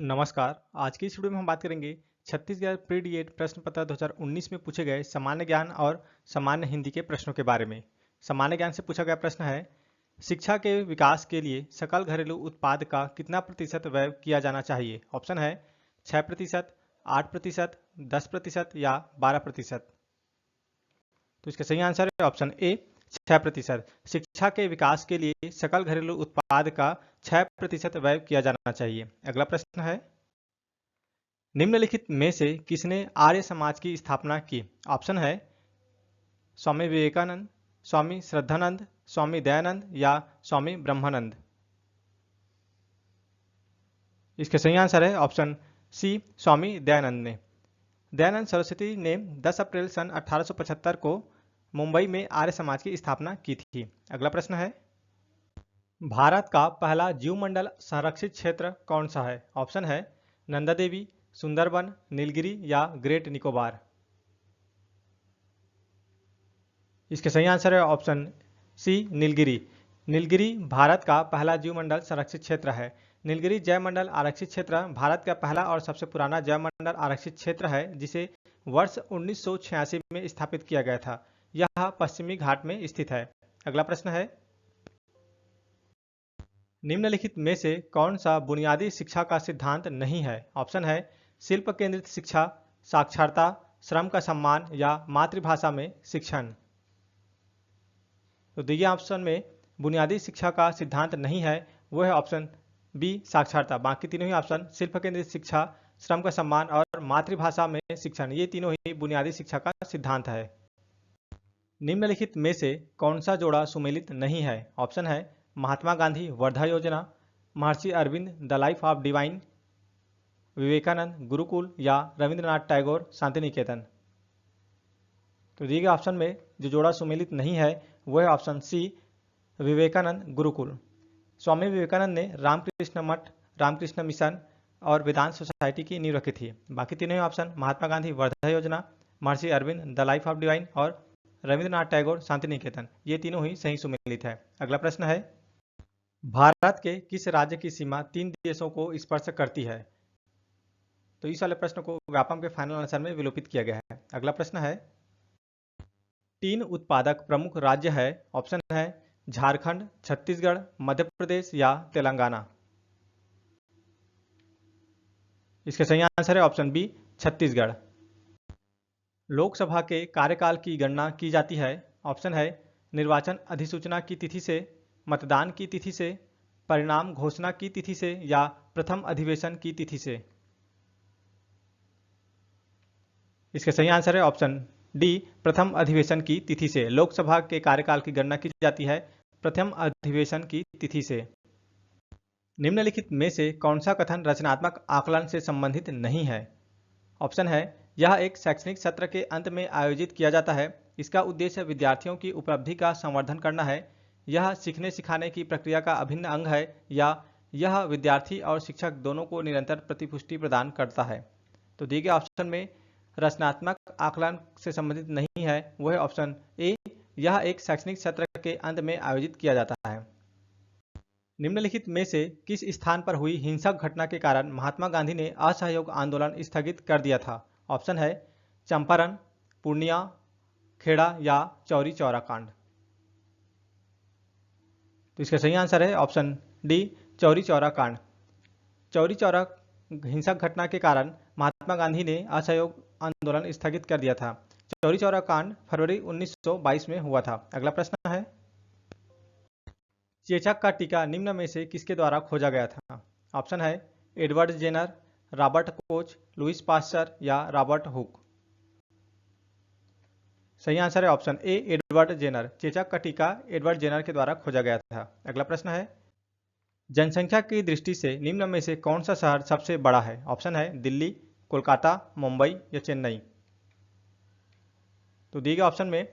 नमस्कार। आज की इस वीडियो में हम बात करेंगे छत्तीसगढ़ प्री डीएड प्रश्न पत्र 2019 में पूछे गए सामान्य ज्ञान और सामान्य हिंदी के प्रश्नों के बारे में। सामान्य ज्ञान से पूछा गया प्रश्न है, शिक्षा के विकास के लिए सकल घरेलू उत्पाद का कितना प्रतिशत व्यय किया जाना चाहिए? ऑप्शन है 6%, 8%, 10% या 12%। तो इसका सही आंसर है ऑप्शन ए 6%। शिक्षा के विकास के लिए सकल घरेलू उत्पाद का 6% व्यय किया जाना चाहिए। अगला प्रश्न है, निम्नलिखित में से किसने आर्य समाज की स्थापना की? ऑप्शन है स्वामी विवेकानंद, स्वामी श्रद्धानंद, स्वामी दयानंद या स्वामी ब्रह्मानंद। इसका सही आंसर है ऑप्शन सी स्वामी दयानंद ने। दयानंद सरस्वती ने 10 अप्रैल सन 1875 को मुंबई में आर्य समाज की स्थापना की थी। अगला प्रश्न है, भारत का पहला जीवमंडल संरक्षित क्षेत्र कौन सा है? ऑप्शन है नंदा देवी, सुंदरबन, नीलगिरी या ग्रेट निकोबार। इसके सही आंसर है ऑप्शन सी नीलगिरी। नीलगिरी भारत का पहला जीवमंडल संरक्षित क्षेत्र है। नीलगिरी जैवमंडल आरक्षित क्षेत्र भारत का पहला और सबसे पुराना जैवमंडल आरक्षित क्षेत्र है, जिसे वर्ष 1986 में स्थापित किया गया था। यह पश्चिमी घाट में स्थित है। अगला प्रश्न है, निम्नलिखित में से कौन सा बुनियादी शिक्षा का सिद्धांत नहीं है? ऑप्शन है शिल्प केंद्रित शिक्षा, साक्षरता, श्रम का सम्मान या मातृभाषा में शिक्षण। तो दिए ऑप्शन में बुनियादी शिक्षा का सिद्धांत नहीं है, वो है ऑप्शन बी साक्षरता। बाकी तीनों ही ऑप्शन शिल्प केंद्रित शिक्षा, श्रम का सम्मान और मातृभाषा में शिक्षण, ये तीनों ही बुनियादी शिक्षा का सिद्धांत है। निम्नलिखित में से कौन सा जोड़ा सुमेलित नहीं है? ऑप्शन है महात्मा गांधी वर्धा योजना, Maharshi Aurobindo the life of divine, Vivekananda gurukul या रविंद्रनाथ टैगोर शांति निकेतन। तो दिए गए ऑप्शन में जो जोड़ा सुमेलित नहीं है वह है ऑप्शन सी विवेकानंद गुरुकुल। स्वामी विवेकानंद ने रामकृष्ण मठ, रामकृष्ण मिशन और वेदांत सोसाइटी की नींव रखी थी। बाकी तीनों ही ऑप्शन महात्मा गांधी वर्धा योजना, Maharshi Aurobindo the life of divine और रविंद्रनाथ टैगोर शांति निकेतन, ये तीनों ही सही सुमेलित है। अगला प्रश्न है, भारत के किस राज्य की सीमा 3 देशों को स्पर्श करती है? तो इस वाले प्रश्न को व्यापम के फाइनल आंसर में विलोपित किया गया है। अगला प्रश्न है, 3 उत्पादक प्रमुख राज्य है। ऑप्शन है झारखंड, छत्तीसगढ़, मध्य प्रदेश या तेलंगाना। इसका सही आंसर है ऑप्शन बी छत्तीसगढ़। लोकसभा के कार्यकाल की गणना की जाती है। ऑप्शन है निर्वाचन अधिसूचना की तिथि से, मतदान की तिथि से, परिणाम घोषणा की तिथि से या प्रथम अधिवेशन की तिथि से। इसका सही आंसर है ऑप्शन डी प्रथम अधिवेशन की तिथि से। लोकसभा के कार्यकाल की गणना की जाती है प्रथम अधिवेशन की तिथि से। निम्नलिखित में से कौन सा कथन रचनात्मक आकलन से संबंधित नहीं है? ऑप्शन है यह एक शैक्षणिक सत्र के अंत में आयोजित किया जाता है। इसका उद्देश्य विद्यार्थियों की उपलब्धि का संवर्धन करना है। यह सीखने सिखाने की प्रक्रिया का अभिन्न अंग है या यह विद्यार्थी और शिक्षक दोनों को निरंतर प्रतिपुष्टि प्रदान करता है। तो दिए गए ऑप्शन में रचनात्मक आकलन से संबंधित नहीं है, वह ऑप्शन ए यह एक शैक्षणिक सत्र के अंत में आयोजित किया जाता है। निम्नलिखित में से किस स्थान पर हुई हिंसक घटना के कारण महात्मा गांधी ने असहयोग आंदोलन स्थगित कर दिया था? ऑप्शन है चंपारण, पूर्णिया, खेड़ा या चौरी चौरा कांड। तो इसका सही आंसर है ऑप्शन डी चौरी चौरा कांड। चौरी चौरा हिंसक घटना के कारण महात्मा गांधी ने असहयोग आंदोलन स्थगित कर दिया था। चौरी चौरा कांड फरवरी 1922 में हुआ था। अगला प्रश्न है, चेचक का टीका निम्न में से किसके द्वारा खोजा गया था? ऑप्शन है Edward Jenner, Robert Koch, Louis Pasteur या रॉबर्ट हुक। सही आंसर है ऑप्शन ए एडवर्ड जेनर। चेचक का टीका एडवर्ड जेनर के द्वारा खोजा गया था। अगला प्रश्न है, जनसंख्या की दृष्टि से निम्न में से कौन सा शहर सबसे बड़ा है? ऑप्शन है दिल्ली, कोलकाता, मुंबई या चेन्नई। तो दिए गए ऑप्शन में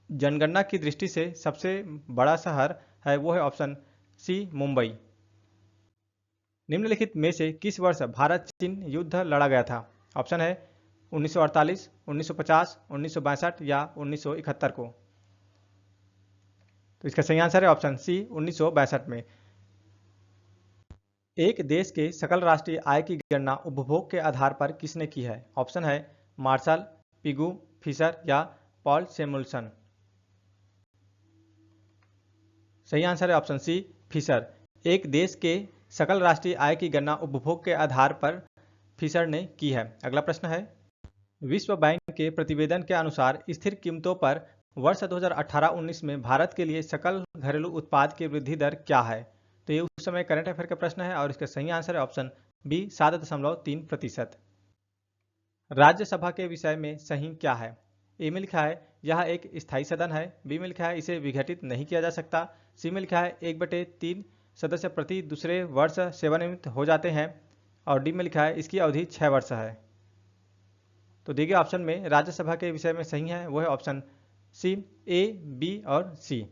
जनगणना की दृष्टि से सबसे बड़ा शहर है वो है ऑप्शन सी मुंबई। निम्नलिखित में से किस वर्ष भारत चीन युद्ध लड़ा गया था? ऑप्शन है 1948, 1950, 1962 या 1971 को। तो इसका सही आंसर है ऑप्शन सी 1962 में। एक देश के सकल राष्ट्रीय आय की गणना उपभोग के आधार पर किसने की है? ऑप्शन है मार्शल, पिगू, फिशर या पॉल सेमुलसन। सही आंसर है ऑप्शन सी, फिशर। एक देश के सकल राष्ट्रीय आय की गणना उपभोग के आधार पर फिशर ने की है। अगला प्रश्न है, विश्व बैंक के प्रतिवेदन के अनुसार स्थिर कीमतों पर वर्ष 2018-19 में भारत के लिए सकल घरेलू उत्पाद की वृद्धि दर क्या है? तो ये उस समय करंट अफेयर का प्रश्न है और इसका सही आंसर है ऑप्शन बी, 7.3%। राज्यसभा के विषय में सही क्या है? ए में लिखा है यह एक स्थायी सदन है, बी में लिखा है इसे विघटित नहीं किया जा सकता, सी में लिखा है 1/3 सदस्य प्रति दूसरे वर्ष सेवानिवृत्त हो जाते हैं और डी में लिखा है इसकी अवधि 6 वर्ष है। तो दिए गए ऑप्शन में राज्यसभा के विषय में सही है वो है ऑप्शन सी, ए, बी और सी,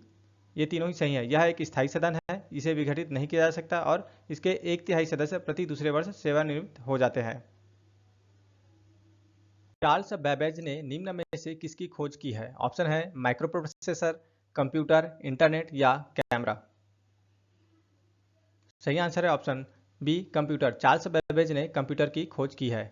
ये तीनों ही सही है। यह एक स्थायी सदन है, इसे विघटित नहीं किया जा सकता और इसके 1/3 सदस्य प्रति दूसरे वर्ष सेवानिवृत्त हो जाते हैं। चार्ल्स बैबेज ने निम्न में से किसकी खोज की है? ऑप्शन है माइक्रो प्रोसेसर, कंप्यूटर, इंटरनेट या कैमरा। सही आंसर है option B, computer. Charles Babbage ने कंप्यूटर की खोज की है।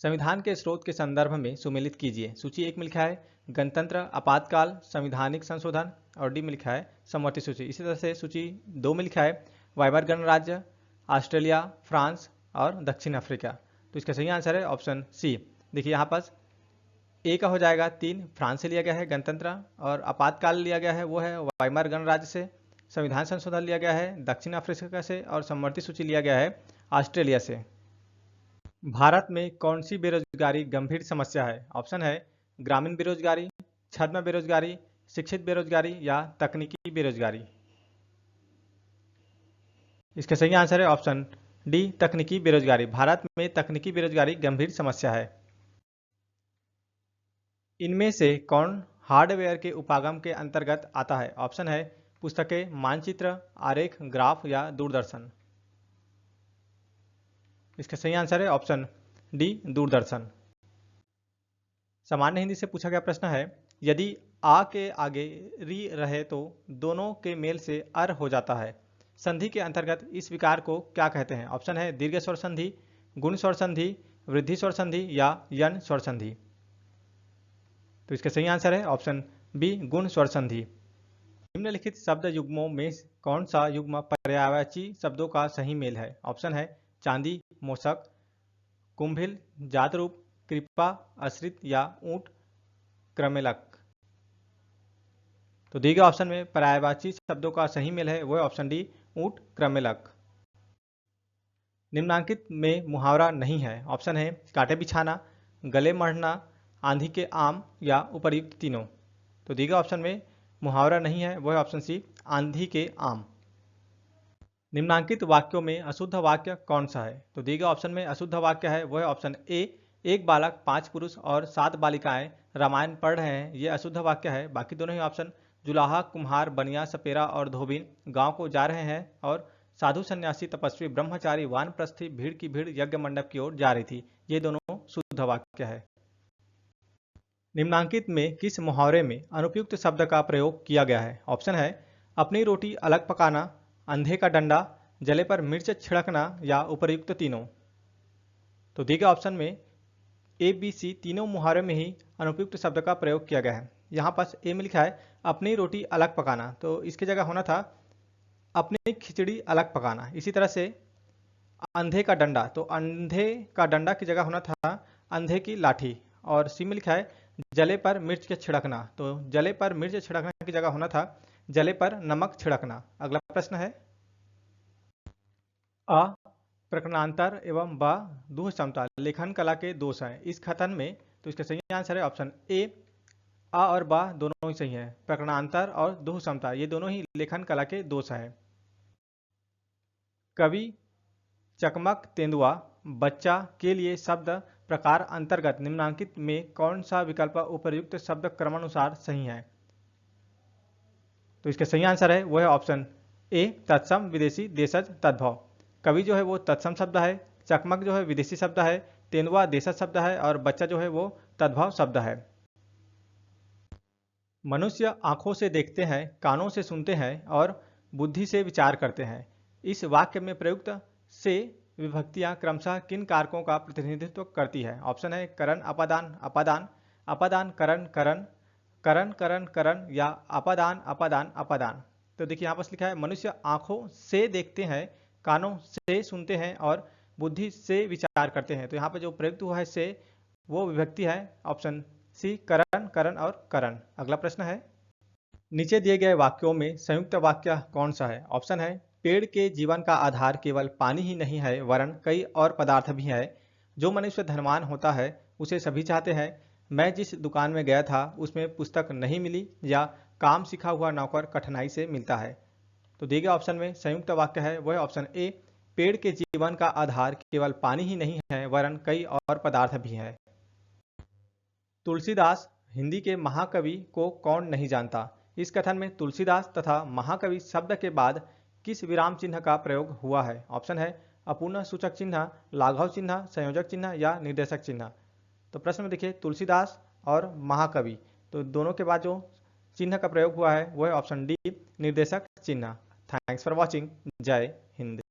संविधान के स्रोत के संदर्भ में सुमेलित कीजिए। सूची 1 में लिखा है गणतंत्र, आपातकाल, संवैधानिक संशोधन और डी में लिखा है समवर्ती सूची। इसी तरह से सूची 2 में लिखा है वाइबर गणराज्य, ऑस्ट्रेलिया, फ्रांस और दक्षिण अफ्रीका। तो इसका सही आंसर है ऑप्शन सी। देखिए यहाँ पास ए का हो जाएगा 3, फ्रांस से लिया गया है गणतंत्र, और आपातकाल लिया गया है वो है वाइमार गणराज्य से, संविधान संशोधन लिया गया है दक्षिण अफ्रीका से और समवर्ती सूची लिया गया है ऑस्ट्रेलिया से। भारत में कौन सी बेरोजगारी गंभीर समस्या है? ऑप्शन है ग्रामीण बेरोजगारी, छद्म बेरोजगारी, शिक्षित बेरोजगारी या तकनीकी बेरोजगारी। इसका सही आंसर है ऑप्शन डी, तकनीकी बेरोजगारी। भारत में तकनीकी बेरोजगारी गंभीर समस्या है। इनमें से कौन हार्डवेयर के उपागम के अंतर्गत आता है? ऑप्शन है पुस्तकें, मानचित्र, आरेख, ग्राफ या दूरदर्शन। इसका सही आंसर है ऑप्शन डी, दूरदर्शन। सामान्य हिंदी से पूछा गया प्रश्न है, यदि आ के आगे री रहे तो दोनों के मेल से अर हो जाता है, संधि के अंतर्गत इस विकार को क्या कहते हैं? ऑप्शन है दीर्घ स्वर संधि, गुण स्वर संधि, वृद्धि स्वर संधि या यन स्वर संधि। तो इसका सही आंसर है ऑप्शन बी, गुण स्वर संधि। निम्नलिखित शब्द युग्मों में कौन सा युग्म पर्यायवाची शब्दों का सही मेल है? ऑप्शन है चांदी, मोशक, कुंभिल, जातरूप, कृपा, आश्रित या ऊंट, क्रमेलक। तो दिए गए ऑप्शन में पर्यायवाची शब्दों का सही मेल है वो है ऑप्शन डी, ऊंट, क्रमेलक। निम्नांकित में मुहावरा नहीं है। ऑप्शन है कांटे बिछाना, गले मढ़ना, आंधी के आम या उपर्युक्त तीनों। तो दिए गए ऑप्शन में मुहावरा नहीं है वो है ऑप्शन सी, आंधी के आम। निम्नांकित वाक्यों में अशुद्ध वाक्य कौन सा है? तो दिए गए ऑप्शन में अशुद्ध वाक्य है वो है ऑप्शन ए, एक बालक, 5 पुरुष और 7 बालिकाएं रामायण पढ़ रहे हैं, ये अशुद्ध वाक्य है। बाकी दोनों ही ऑप्शन जुलाहा, कुम्हार, बनिया, सपेरा और धोबिन गांव को जा रहे हैं और साधु, सन्यासी, तपस्वी, ब्रह्मचारी, वानप्रस्थी भीड़ की भीड़ यज्ञ मंडप की ओर जा रही थी, ये दोनों शुद्ध वाक्य है। निम्नांकित में किस मुहावरे में अनुपयुक्त शब्द का प्रयोग किया गया है? ऑप्शन है अपनी रोटी अलग पकाना, अंधे का डंडा, जले पर मिर्च छिड़कना या उपर्युक्त तीनों। तो दिए गए ऑप्शन में ए, बी, सी तीनों मुहावरे में ही अनुपयुक्त शब्द का प्रयोग किया गया है। यहाँ पास ए में लिखा है अपनी रोटी अलग पकाना, तो इसकी जगह होना था अपनी खिचड़ी अलग पकाना। इसी तरह से अंधे का डंडा, तो अंधे का डंडा की जगह होना था अंधे की लाठी। और सी में लिखा है जले पर मिर्च के छिड़कना, तो जले पर मिर्च छिड़कना की जगह होना था जले पर नमक छिड़कना। अगला प्रश्न है अ प्रकरणांतर एवं ब दुह समता लेखन कला के दोष हैं इस कथन में। तो इसका सही आंसर है ऑप्शन ए, अ और ब दोनों ही सही है। प्रकरणांतर और दुह समता ये दोनों ही लेखन कला के दोष है। कवि चकमक तेंदुआ बच्चा के लिए शब्द प्रकार अंतर्गत निम्नांकित में कौन सा विकल्प उपर्युक्त शब्द क्रमानुसार सही है? तो इसका सही आंसर है वो है ऑप्शन ए, तत्सम, विदेशी, देशज, तद्भव। कवि जो है वो तत्सम शब्द है, चकमक जो है विदेशी शब्द है, तेंदुआ देशज शब्द है और बच्चा जो है वो तद्भव शब्द है। मनुष्य आंखों से देखते हैं, कानों से सुनते हैं और बुद्धि से विचार करते हैं। इस वाक्य में प्रयुक्त से विभक्तियां क्रमशः किन कारकों का प्रतिनिधित्व करती है? ऑप्शन है करण, अपादान, अपादान, अपादान करण, करण, करण करण करण या अपादान अपादान अपादान। तो देखिए यहाँ पर लिखा है मनुष्य आंखों से देखते हैं, कानों से सुनते हैं और बुद्धि से विचार करते हैं। तो यहाँ पर जो प्रयुक्त हुआ है से, वो विभक्ति है ऑप्शन सी करण, करण और करण। अगला प्रश्न है, नीचे दिए गए वाक्यों में संयुक्त वाक्य कौन सा है? ऑप्शन है पेड़ के जीवन का आधार केवल पानी ही नहीं है वरन कई और पदार्थ भी है। जो मनुष्य धनवान होता है उसे सभी चाहते हैं। मैं जिस दुकान में गया था उसमें पुस्तक नहीं मिली। या काम सीखा हुआ नौकर कठिनाई से मिलता है। तो दिए गए ऑप्शन में संयुक्त वाक्य है वह ऑप्शन ए, पेड़ के जीवन का आधार केवल पानी ही नहीं है वरन कई और पदार्थ भी है। तुलसीदास हिंदी के महाकवि को कौन नहीं जानता? इस कथन में तुलसीदास तथा महाकवि शब्द के बाद किस विराम चिन्ह का प्रयोग हुआ है? ऑप्शन है अपूर्ण सूचक चिन्ह, लाघव चिन्ह, संयोजक चिन्ह या निर्देशक चिन्ह। तो प्रश्न में देखिए तुलसीदास और महाकवि, तो दोनों के बाद जो चिन्ह का प्रयोग हुआ है वह ऑप्शन डी, निर्देशक चिन्ह। Thanks for watching. जय हिंद।